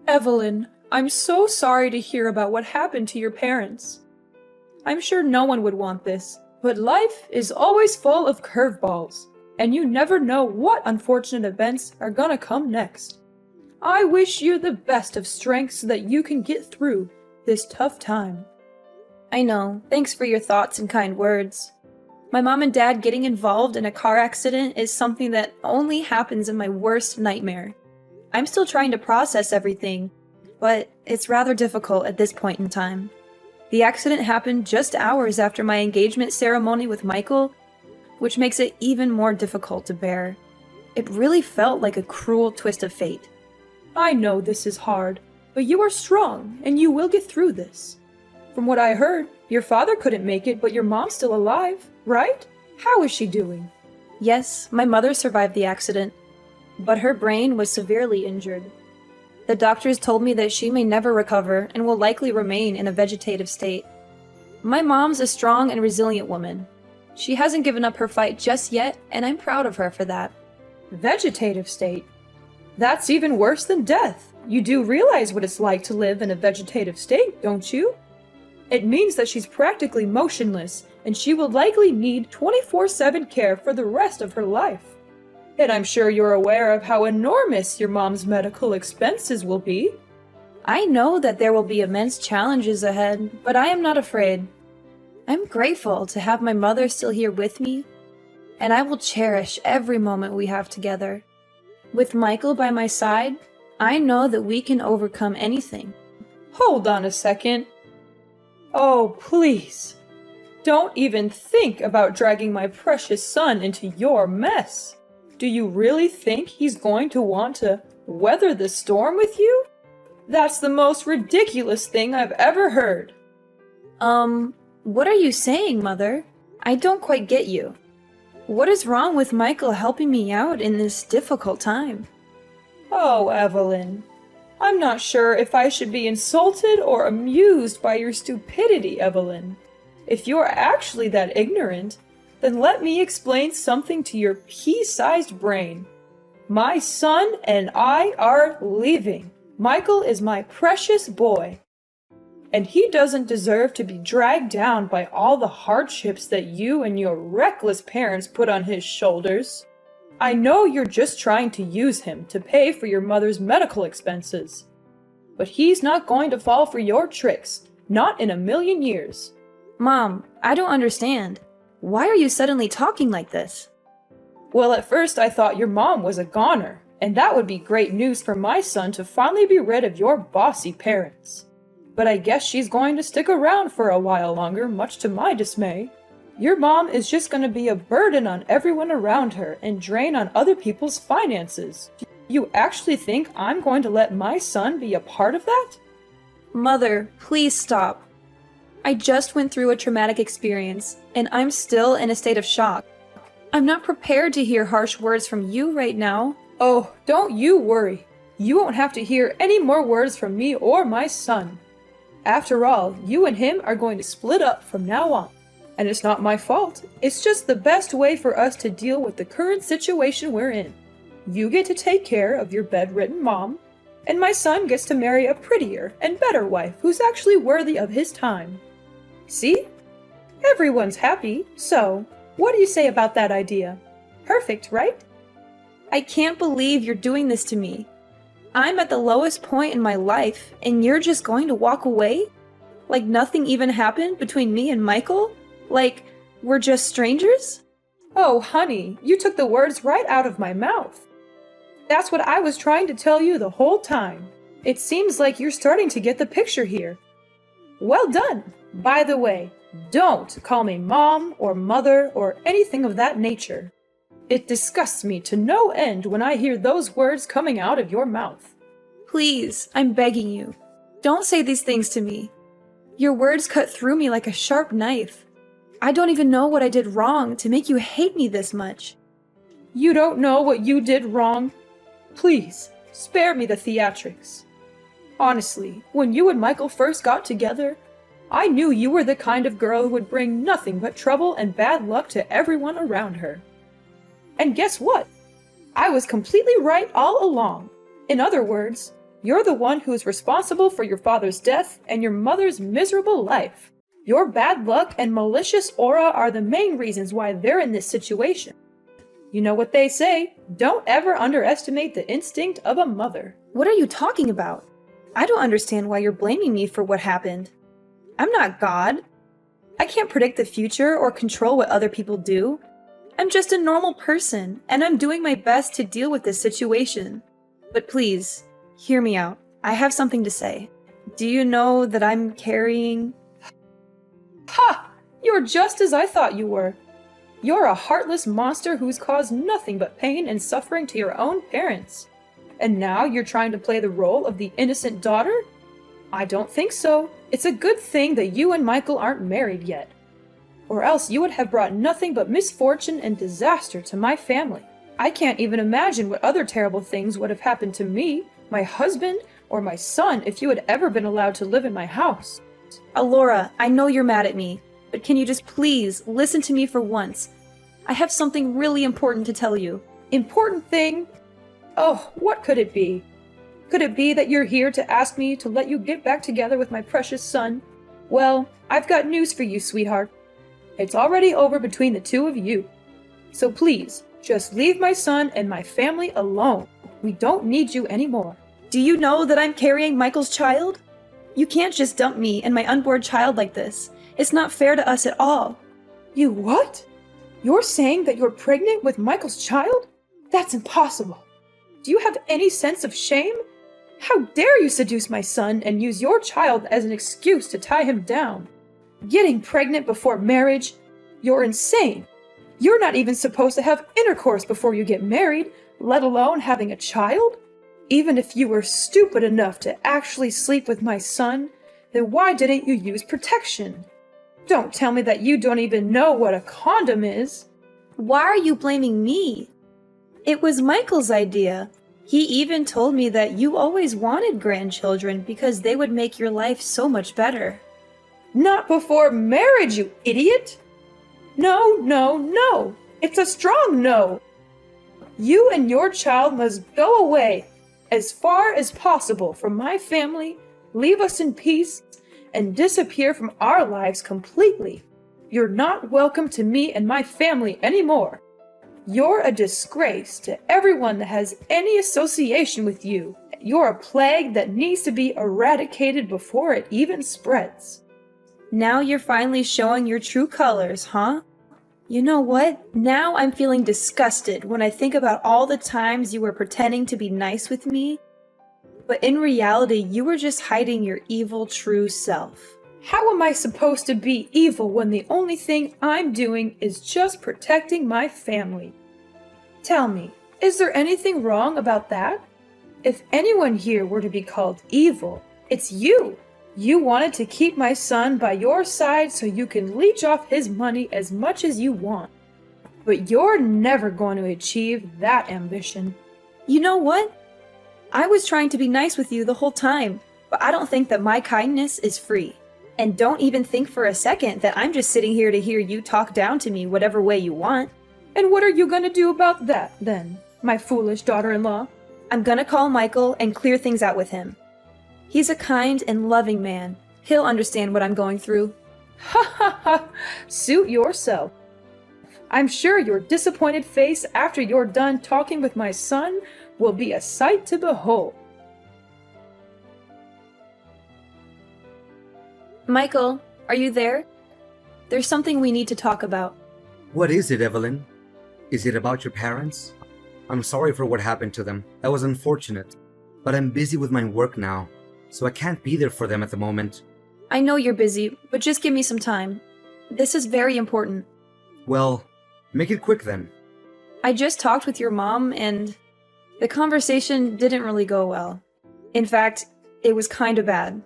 Evelyn, I'm so sorry to hear about what happened to your parents. I'm sure no one would want this, but life is always full of curveballs, and you never know what unfortunate events are gonna come next. I wish you the best of strength so that you can get through this tough time. I know. Thanks for your thoughts and kind words. My mom and dad getting involved in a car accident is something that only happens in my worst nightmare. I'm still trying to process everything, but it's rather difficult at this point in time. The accident happened just hours after my engagement ceremony with Michael, which makes it even more difficult to bear. It really felt like a cruel twist of fate. I know this is hard, but you are strong, and you will get through this. From what I heard, your father couldn't make it, but your mom's still alive, right? How is she doing? Yes, my mother survived the accident, but her brain was severely injured. The doctors told me that she may never recover and will likely remain in a vegetative state. My mom's a strong and resilient woman. She hasn't given up her fight just yet, and I'm proud of her for that. Vegetative state? That's even worse than death. You do realize what it's like to live in a vegetative state, don't you? It means that she's practically motionless, and she will likely need 24/7 care for the rest of her life. And I'm sure you're aware of how enormous your mom's medical expenses will be. I know that there will be immense challenges ahead, but I am not afraid. I'm grateful to have my mother still here with me, and I will cherish every moment we have together. With Michael by my side, I know that we can overcome anything. Hold on a second. Oh, please. Don't even think about dragging my precious son into your mess. Do you really think he's going to want to weather the storm with you? That's the most ridiculous thing I've ever heard. What are you saying, Mother? I don't quite get you. What is wrong with Michael helping me out in this difficult time? Oh, Evelyn. I'm not sure if I should be insulted or amused by your stupidity, Evelyn. If you're actually that ignorant, then let me explain something to your pea-sized brain. My son and I are leaving. Michael is my precious boy. And he doesn't deserve to be dragged down by all the hardships that you and your reckless parents put on his shoulders. I know you're just trying to use him to pay for your mother's medical expenses. But he's not going to fall for your tricks, not in a million years. Mom, I don't understand. Why are you suddenly talking like this? Well, at first I thought your mom was a goner, and that would be great news for my son to finally be rid of your bossy parents. But I guess she's going to stick around for a while longer, much to my dismay. Your mom is just going to be a burden on everyone around her and drain on other people's finances. Do you actually think I'm going to let my son be a part of that? Mother, please stop. I just went through a traumatic experience, and I'm still in a state of shock. I'm not prepared to hear harsh words from you right now. Oh, don't you worry. You won't have to hear any more words from me or my son. After all, you and him are going to split up from now on. And it's not my fault. It's just the best way for us to deal with the current situation we're in. You get to take care of your bedridden mom, and my son gets to marry a prettier and better wife who's actually worthy of his time. See? Everyone's happy, so what do you say about that idea? Perfect, right? I can't believe you're doing this to me. I'm at the lowest point in my life, and you're just going to walk away? Like nothing even happened between me and Michael? Like we're just strangers? Oh, honey, you took the words right out of my mouth. That's what I was trying to tell you the whole time. It seems like you're starting to get the picture here. Well done! By the way, don't call me mom or mother or anything of that nature. It disgusts me to no end when I hear those words coming out of your mouth. Please, I'm begging you. Don't say these things to me. Your words cut through me like a sharp knife. I don't even know what I did wrong to make you hate me this much. You don't know what you did wrong? Please, spare me the theatrics. Honestly, when you and Michael first got together, I knew you were the kind of girl who would bring nothing but trouble and bad luck to everyone around her. And guess what? I was completely right all along. In other words, You're the one who's responsible for your father's death and your mother's miserable life. Your bad luck and malicious aura are the main reasons why they're in this situation. You know what they say, don't ever underestimate the instinct of a mother. What are you talking about? I don't understand why you're blaming me for what happened. I'm not God. I can't predict the future or control what other people do. I'm just a normal person, and I'm doing my best to deal with this situation. But please, hear me out. I have something to say. Do you know that I'm carrying... Ha! You're just as I thought you were. You're a heartless monster who's caused nothing but pain and suffering to your own parents. And now you're trying to play the role of the innocent daughter? I don't think so. It's a good thing that you and Michael aren't married yet. Or else you would have brought nothing but misfortune and disaster to my family. I can't even imagine what other terrible things would have happened to me, my husband, or my son if you had ever been allowed to live in my house. Alora, I know you're mad at me, but can you just please listen to me for once? I have something really important to tell you. Important thing? Oh, what could it be? Could it be that you're here to ask me to let you get back together with my precious son? Well, I've got news for you, sweetheart. It's already over between the two of you. So please, just leave my son and my family alone. We don't need you anymore. Do you know that I'm carrying Michael's child? You can't just dump me and my unborn child like this. It's not fair to us at all. You what? You're saying that you're pregnant with Michael's child? That's impossible. Do you have any sense of shame? How dare you seduce my son and use your child as an excuse to tie him down? Getting pregnant before marriage? You're insane. You're not even supposed to have intercourse before you get married, let alone having a child? Even if you were stupid enough to actually sleep with my son, then why didn't you use protection? Don't tell me that you don't even know what a condom is. Why are you blaming me? It was Michael's idea. He even told me that you always wanted grandchildren because they would make your life so much better. Not before marriage, you idiot! No, no, no! It's a strong no! You and your child must go away as far as possible from my family, leave us in peace, and disappear from our lives completely. You're not welcome to me and my family anymore. You're a disgrace to everyone that has any association with you. You're a plague that needs to be eradicated before it even spreads. Now you're finally showing your true colors, huh? You know what? Now I'm feeling disgusted when I think about all the times you were pretending to be nice with me, but in reality, you were just hiding your evil true self. How am I supposed to be evil when the only thing I'm doing is just protecting my family? Tell me, is there anything wrong about that? If anyone here were to be called evil, it's you. You wanted to keep my son by your side so you can leech off his money as much as you want. But you're never going to achieve that ambition. You know what? I was trying to be nice with you the whole time, but I don't think that my kindness is free. And don't even think for a second that I'm just sitting here to hear you talk down to me whatever way you want. And what are you gonna do about that, then, my foolish daughter-in-law? I'm gonna call Michael and clear things out with him. He's a kind and loving man. He'll understand what I'm going through. Ha ha ha! Suit yourself. I'm sure your disappointed face after you're done talking with my son will be a sight to behold. Michael, are you there? There's something we need to talk about. What is it, Evelyn? Is it about your parents? I'm sorry for what happened to them. That was unfortunate. But I'm busy with my work now, so I can't be there for them at the moment. I know you're busy, but just give me some time. This is very important. Well, make it quick then. I just talked with your mom, and the conversation didn't really go well. In fact, it was kind of bad.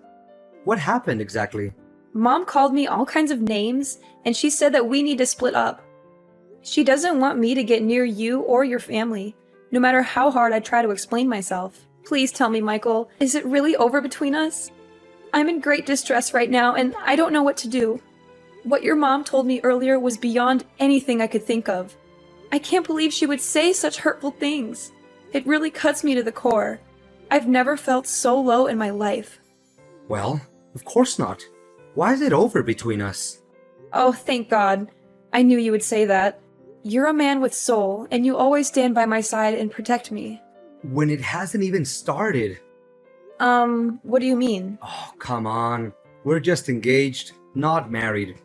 What happened exactly? Mom called me all kinds of names, and she said that we need to split up. She doesn't want me to get near you or your family, no matter how hard I try to explain myself. Please tell me, Michael, is it really over between us? I'm in great distress right now, and I don't know what to do. What your mom told me earlier was beyond anything I could think of. I can't believe she would say such hurtful things. It really cuts me to the core. I've never felt so low in my life. Well, of course not. Why is it over between us? Oh, thank God. I knew you would say that. You're a man with soul, and you always stand by my side and protect me. When it hasn't even started. What do you mean? Oh, come on. We're just engaged, not married.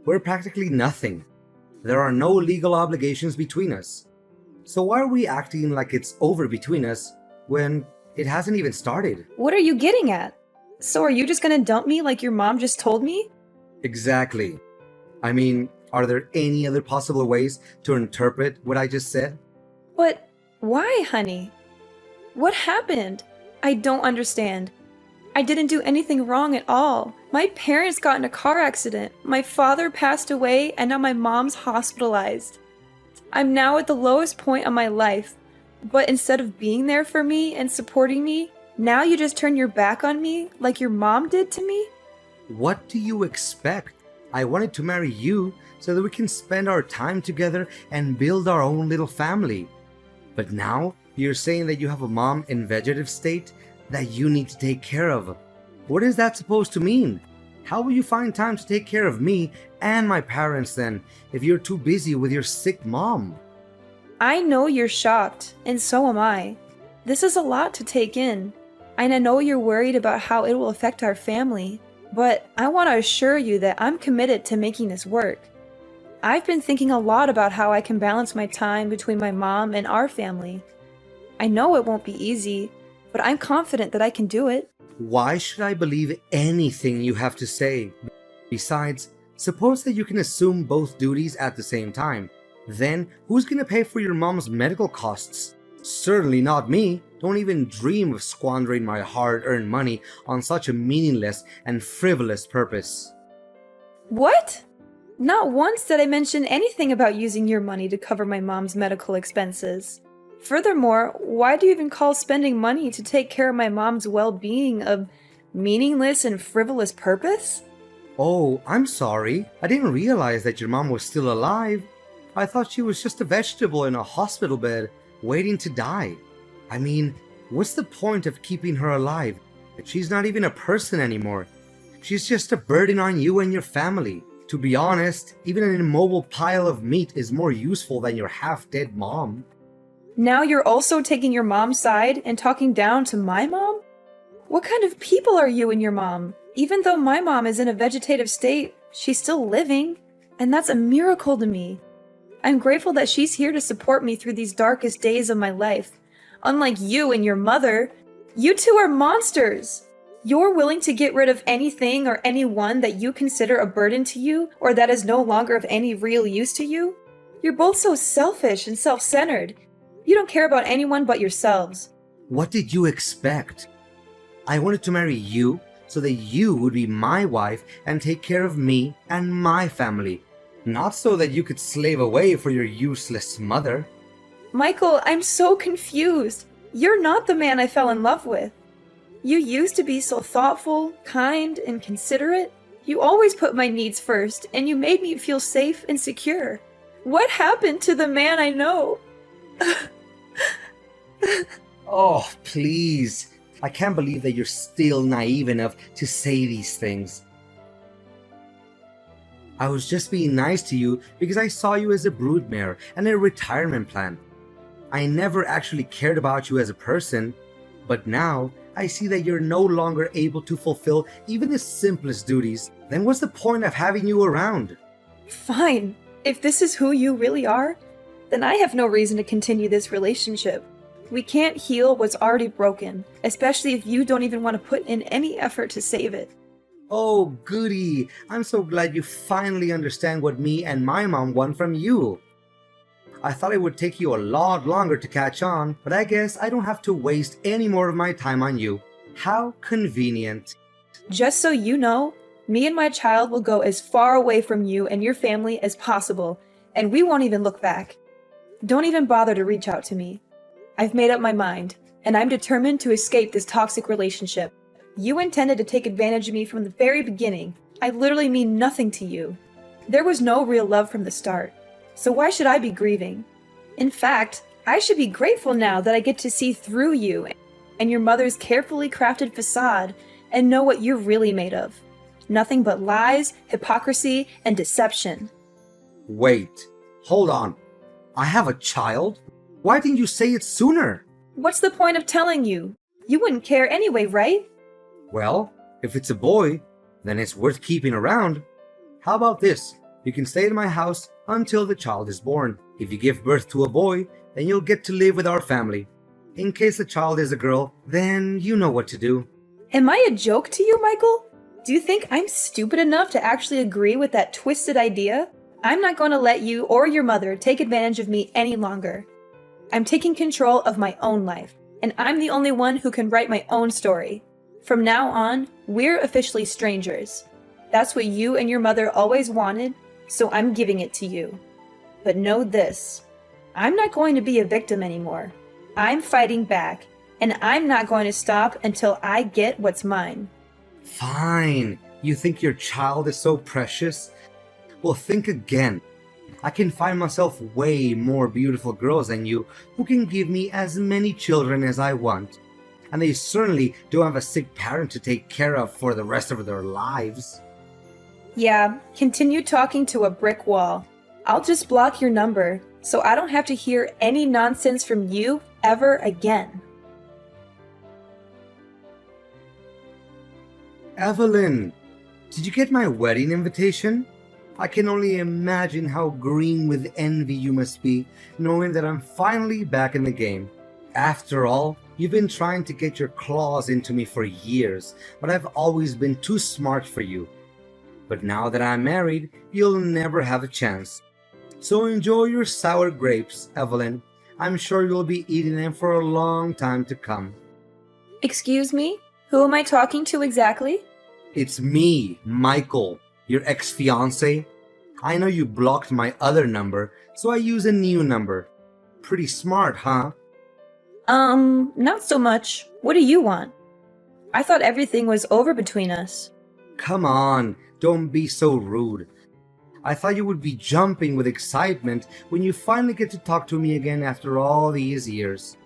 We're practically nothing. There are no legal obligations between us. So why are we acting like it's over between us when it hasn't even started? What are you getting at? So are you just gonna dump me like your mom just told me? Exactly. I mean, are there any other possible ways to interpret what I just said? But why, honey? What happened? I don't understand. I didn't do anything wrong at all. My parents got in a car accident. My father passed away, and now my mom's hospitalized. I'm now at the lowest point of my life. But instead of being there for me and supporting me, now you just turn your back on me like your mom did to me? What do you expect? I wanted to marry you so that we can spend our time together and build our own little family. But now you're saying that you have a mom in vegetative state that you need to take care of. What is that supposed to mean? How will you find time to take care of me and my parents then if you're too busy with your sick mom? I know you're shocked, and so am I. This is a lot to take in, and I know you're worried about how it will affect our family, but I want to assure you that I'm committed to making this work. I've been thinking a lot about how I can balance my time between my mom and our family. I know it won't be easy, but I'm confident that I can do it. Why should I believe anything you have to say? Besides, suppose that you can assume both duties at the same time. Then, who's gonna pay for your mom's medical costs? Certainly not me. Don't even dream of squandering my hard-earned money on such a meaningless and frivolous purpose. What? Not once did I mention anything about using your money to cover my mom's medical expenses. Furthermore, why do you even call spending money to take care of my mom's well-being a meaningless and frivolous purpose? Oh, I'm sorry. I didn't realize that your mom was still alive. I thought she was just a vegetable in a hospital bed, waiting to die. I mean, what's the point of keeping her alive? She's not even a person anymore. She's just a burden on you and your family. To be honest, even an immobile pile of meat is more useful than your half-dead mom. Now you're also taking your mom's side and talking down to my mom? What kind of people are you and your mom? Even though my mom is in a vegetative state, she's still living, and that's a miracle to me. I'm grateful that she's here to support me through these darkest days of my life. Unlike you and your mother, you two are monsters. You're willing to get rid of anything or anyone that you consider a burden to you or that is no longer of any real use to you. You're both so selfish and self-centered. You don't care about anyone but yourselves. What did you expect? I wanted to marry you so that you would be my wife and take care of me and my family, not so that you could slave away for your useless mother. Michael, I'm so confused. You're not the man I fell in love with. You used to be so thoughtful, kind, and considerate. You always put my needs first, and you made me feel safe and secure. What happened to the man I know? Oh, please. I can't believe that you're still naive enough to say these things. I was just being nice to you because I saw you as a broodmare and a retirement plan. I never actually cared about you as a person, but now I see that you're no longer able to fulfill even the simplest duties. Then what's the point of having you around? Fine. If this is who you really are, then I have no reason to continue this relationship. We can't heal what's already broken, especially if you don't even want to put in any effort to save it. Oh, goody. I'm so glad you finally understand what me and my mom want from you. I thought it would take you a lot longer to catch on, but I guess I don't have to waste any more of my time on you. How convenient. Just so you know, me and my child will go as far away from you and your family as possible, and we won't even look back. Don't even bother to reach out to me. I've made up my mind, and I'm determined to escape this toxic relationship. You intended to take advantage of me from the very beginning. I literally mean nothing to you. There was no real love from the start. So why should I be grieving? In fact, I should be grateful now that I get to see through you and your mother's carefully crafted facade and know what you're really made of. Nothing but lies, hypocrisy, and deception. Wait, hold on. I have a child? Why didn't you say it sooner? What's the point of telling you? You wouldn't care anyway, right? Well, if it's a boy, then it's worth keeping around. How about this? You can stay at my house until the child is born. If you give birth to a boy, then you'll get to live with our family. In case the child is a girl, then you know what to do. Am I a joke to you, Michael? Do you think I'm stupid enough to actually agree with that twisted idea? I'm not going to let you or your mother take advantage of me any longer. I'm taking control of my own life, and I'm the only one who can write my own story. From now on, we're officially strangers. That's what you and your mother always wanted, so I'm giving it to you. But know this, I'm not going to be a victim anymore. I'm fighting back, and I'm not going to stop until I get what's mine. Fine. You think your child is so precious? Well, think again. I can find myself way more beautiful girls than you who can give me as many children as I want. And they certainly don't have a sick parent to take care of for the rest of their lives. Yeah, continue talking to a brick wall. I'll just block your number, so I don't have to hear any nonsense from you ever again. Evelyn, did you get my wedding invitation? I can only imagine how green with envy you must be, knowing that I'm finally back in the game. After all, you've been trying to get your claws into me for years, but I've always been too smart for you. But now that I'm married, you'll never have a chance. So enjoy your sour grapes, Evelyn. I'm sure you'll be eating them for a long time to come. Excuse me? Who am I talking to exactly? It's me, Michael, your ex-fiancé. I know you blocked my other number, so I use a new number. Pretty smart, huh? Not so much. What do you want? I thought everything was over between us. Come on, don't be so rude. I thought you would be jumping with excitement when you finally get to talk to me again after all these years.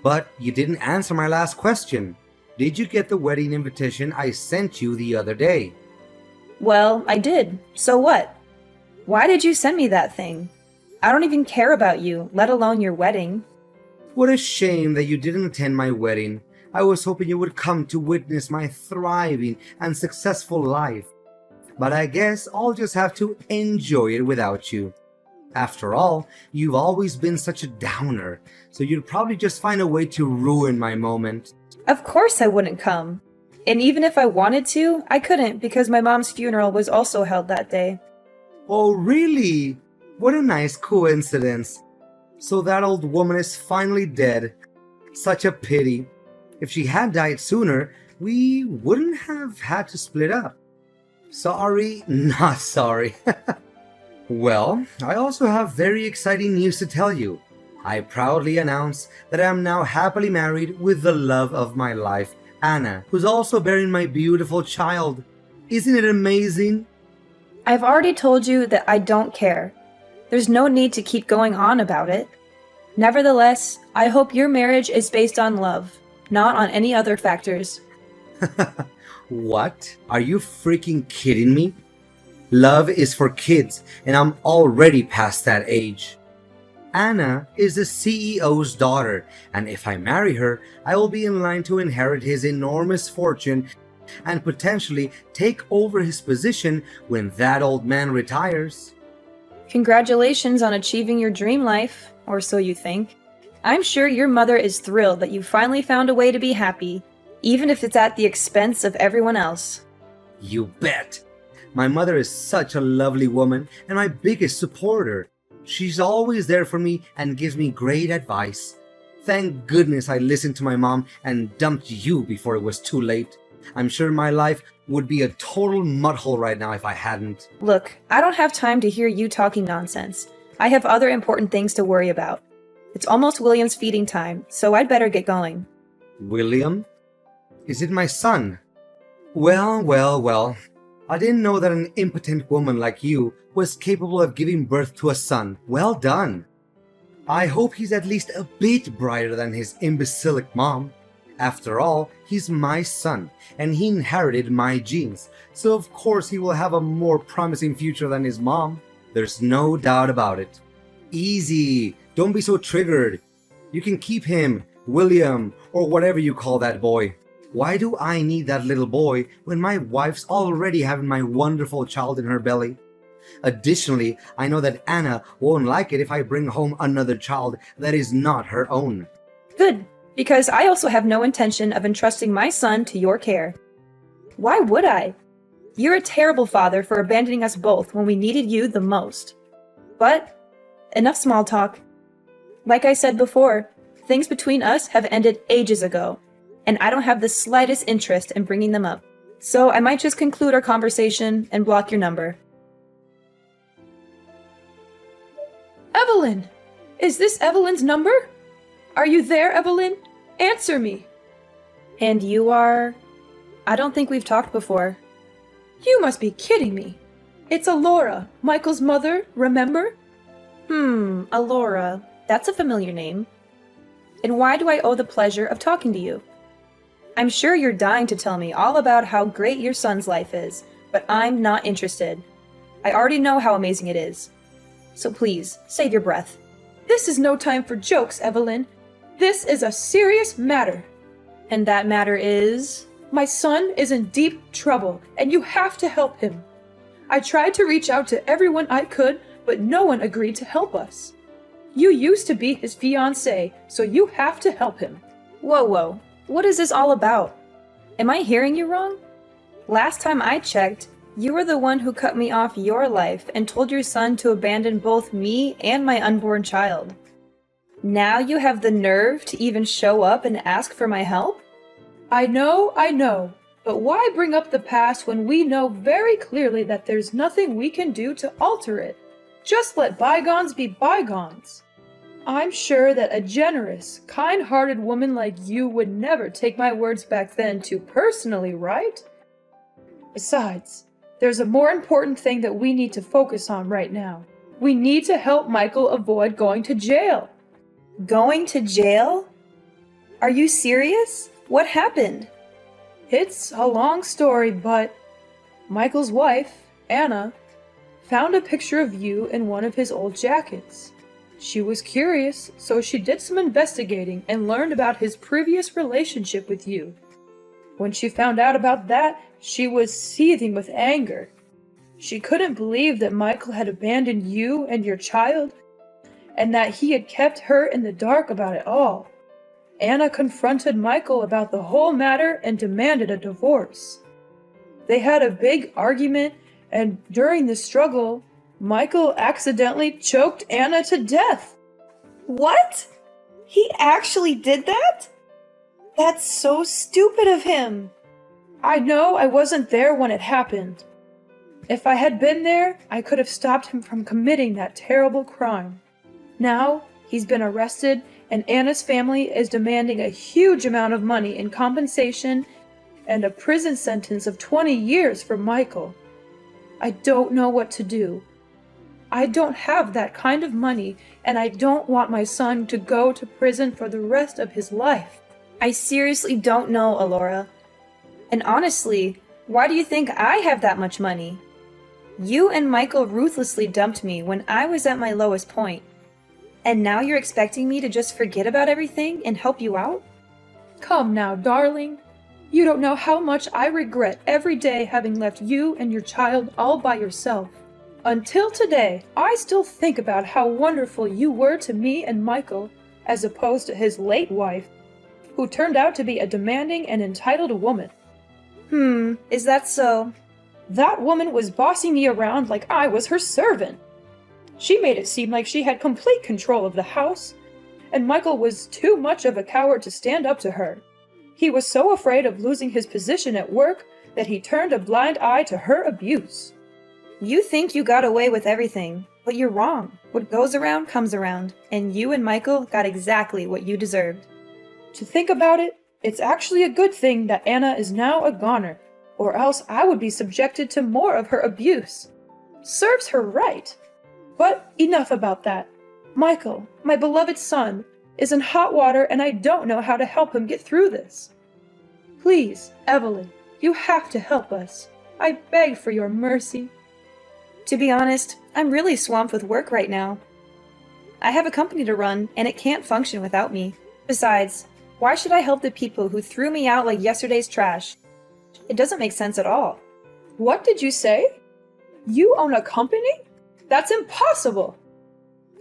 But you didn't answer my last question. Did you get the wedding invitation I sent you the other day? Well, I did. So what? Why did you send me that thing? I don't even care about you, let alone your wedding. What a shame that you didn't attend my wedding. I was hoping you would come to witness my thriving and successful life. But I guess I'll just have to enjoy it without you. After all, you've always been such a downer, so you'd probably just find a way to ruin my moment. Of course I wouldn't come. And even if I wanted to, I couldn't because my mom's funeral was also held that day. Oh, really? What a nice coincidence. So that old woman is finally dead. Such a pity. If she had died sooner, we wouldn't have had to split up. Sorry, not sorry. Well, I also have very exciting news to tell you. I proudly announce that I am now happily married with the love of my life, Anna, who's also bearing my beautiful child. Isn't it amazing? I've already told you that I don't care. There's no need to keep going on about it. Nevertheless, I hope your marriage is based on love, not on any other factors. What? Are you freaking kidding me? Love is for kids, and I'm already past that age. Anna is the CEO's daughter, and if I marry her, I will be in line to inherit his enormous fortune and potentially take over his position when that old man retires. Congratulations on achieving your dream life, or so you think. I'm sure your mother is thrilled that you finally found a way to be happy, even if it's at the expense of everyone else. You bet! My mother is such a lovely woman and my biggest supporter. She's always there for me and gives me great advice. Thank goodness I listened to my mom and dumped you before it was too late. I'm sure my life would be a total mudhole right now if I hadn't. Look, I don't have time to hear you talking nonsense. I have other important things to worry about. It's almost William's feeding time, so I'd better get going. William? Is it my son? Well. I didn't know that an impotent woman like you was capable of giving birth to a son. Well done. I hope he's at least a bit brighter than his imbecilic mom. After all, he's my son, and he inherited my genes, so of course he will have a more promising future than his mom. There's no doubt about it. Easy, don't be so triggered. You can keep him, William, or whatever you call that boy. Why do I need that little boy when my wife's already having my wonderful child in her belly? Additionally, I know that Anna won't like it if I bring home another child that is not her own. Good, because I also have no intention of entrusting my son to your care. Why would I? You're a terrible father for abandoning us both when we needed you the most. But, enough small talk. Like I said before, things between us have ended ages ago, and I don't have the slightest interest in bringing them up. So I might just conclude our conversation and block your number. Evelyn! Is this Evelyn's number? Are you there, Evelyn? Answer me! And you are... I don't think we've talked before. You must be kidding me. It's Alora, Michael's mother, remember? Alora. That's a familiar name. And why do I owe the pleasure of talking to you? I'm sure you're dying to tell me all about how great your son's life is, but I'm not interested. I already know how amazing it is. So please, save your breath. This is no time for jokes, Evelyn. This is a serious matter. And that matter is... My son is in deep trouble, and you have to help him. I tried to reach out to everyone I could, but no one agreed to help us. You used to be his fiancé, so you have to help him. Whoa. What is this all about? Am I hearing you wrong? Last time I checked, you were the one who cut me off your life and told your son to abandon both me and my unborn child. Now you have the nerve to even show up and ask for my help? I know, but why bring up the past when we know very clearly that there's nothing we can do to alter it? Just let bygones be bygones. I'm sure that a generous, kind-hearted woman like you would never take my words back then too personally, right? Besides, there's a more important thing that we need to focus on right now. We need to help Michael avoid going to jail. Going to jail? Are you serious? What happened? It's a long story, but Michael's wife, Anna, found a picture of you in one of his old jackets. She was curious, so she did some investigating and learned about his previous relationship with you. When she found out about that, she was seething with anger. She couldn't believe that Michael had abandoned you and your child, and that he had kept her in the dark about it all. Anna confronted Michael about the whole matter and demanded a divorce. They had a big argument, and during the struggle, Michael accidentally choked Anna to death. What? He actually did that? That's so stupid of him. I know I wasn't there when it happened. If I had been there, I could have stopped him from committing that terrible crime. Now, he's been arrested, and Anna's family is demanding a huge amount of money in compensation and a prison sentence of 20 years for Michael. I don't know what to do. I don't have that kind of money, and I don't want my son to go to prison for the rest of his life. I seriously don't know, Alora. And honestly, why do you think I have that much money? You and Michael ruthlessly dumped me when I was at my lowest point. And now you're expecting me to just forget about everything and help you out? Come now, darling. You don't know how much I regret every day having left you and your child all by yourself. Until today, I still think about how wonderful you were to me and Michael, as opposed to his late wife, who turned out to be a demanding and entitled woman. Is that so? That woman was bossing me around like I was her servant. She made it seem like she had complete control of the house, and Michael was too much of a coward to stand up to her. He was so afraid of losing his position at work that he turned a blind eye to her abuse. You think you got away with everything, but you're wrong. What goes around comes around, and you and Michael got exactly what you deserved. To think about it, it's actually a good thing that Anna is now a goner, or else I would be subjected to more of her abuse. Serves her right. But enough about that. Michael, my beloved son, is in hot water and I don't know how to help him get through this. Please, Evelyn, you have to help us. I beg for your mercy. To be honest, I'm really swamped with work right now. I have a company to run, and it can't function without me. Besides, why should I help the people who threw me out like yesterday's trash? It doesn't make sense at all. What did you say? You own a company? That's impossible!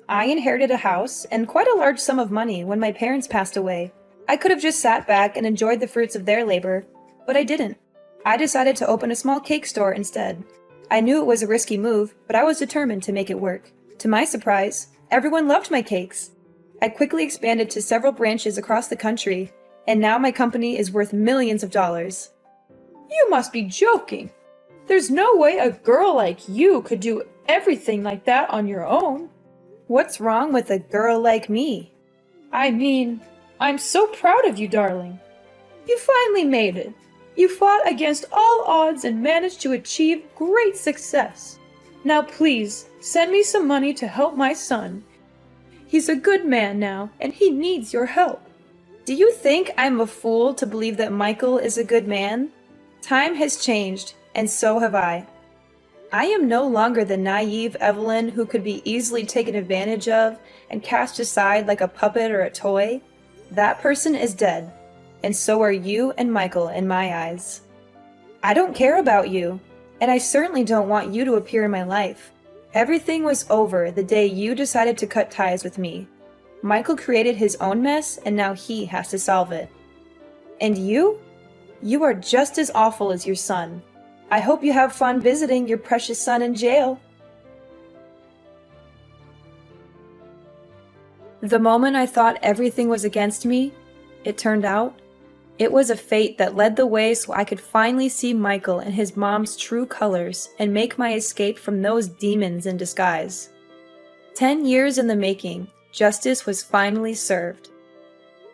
I inherited a house and quite a large sum of money when my parents passed away. I could have just sat back and enjoyed the fruits of their labor, but I didn't. I decided to open a small cake store instead. I knew it was a risky move, but I was determined to make it work. To my surprise, everyone loved my cakes. I quickly expanded to several branches across the country, and now my company is worth millions of dollars. You must be joking. There's no way a girl like you could do everything like that on your own. What's wrong with a girl like me? I mean, I'm so proud of you, darling. You finally made it. You fought against all odds and managed to achieve great success. Now please, send me some money to help my son. He's a good man now, and he needs your help. Do you think I'm a fool to believe that Michael is a good man? Time has changed, and so have I. I am no longer the naive Evelyn who could be easily taken advantage of and cast aside like a puppet or a toy. That person is dead, and so are you and Michael in my eyes. I don't care about you, and I certainly don't want you to appear in my life. Everything was over the day you decided to cut ties with me. Michael created his own mess, and now he has to solve it. And you? You are just as awful as your son. I hope you have fun visiting your precious son in jail. The moment I thought everything was against me, it turned out, it was a fate that led the way so I could finally see Michael and his mom's true colors and make my escape from those demons in disguise. 10 years in the making, justice was finally served.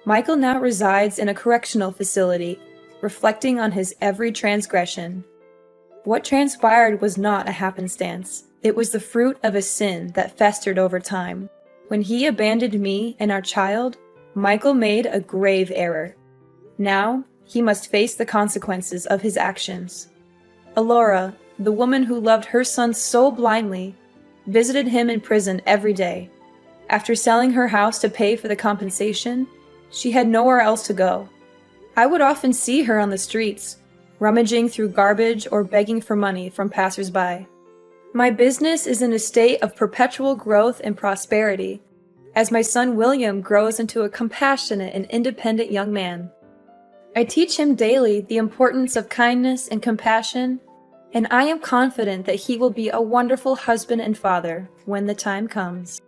Michael now resides in a correctional facility, reflecting on his every transgression. What transpired was not a happenstance. It was the fruit of a sin that festered over time. When he abandoned me and our child, Michael made a grave error. Now, he must face the consequences of his actions. Alora, the woman who loved her son so blindly, visited him in prison every day. After selling her house to pay for the compensation, she had nowhere else to go. I would often see her on the streets, rummaging through garbage or begging for money from passers-by. My business is in a state of perpetual growth and prosperity, as my son William grows into a compassionate and independent young man. I teach him daily the importance of kindness and compassion, and I am confident that he will be a wonderful husband and father when the time comes.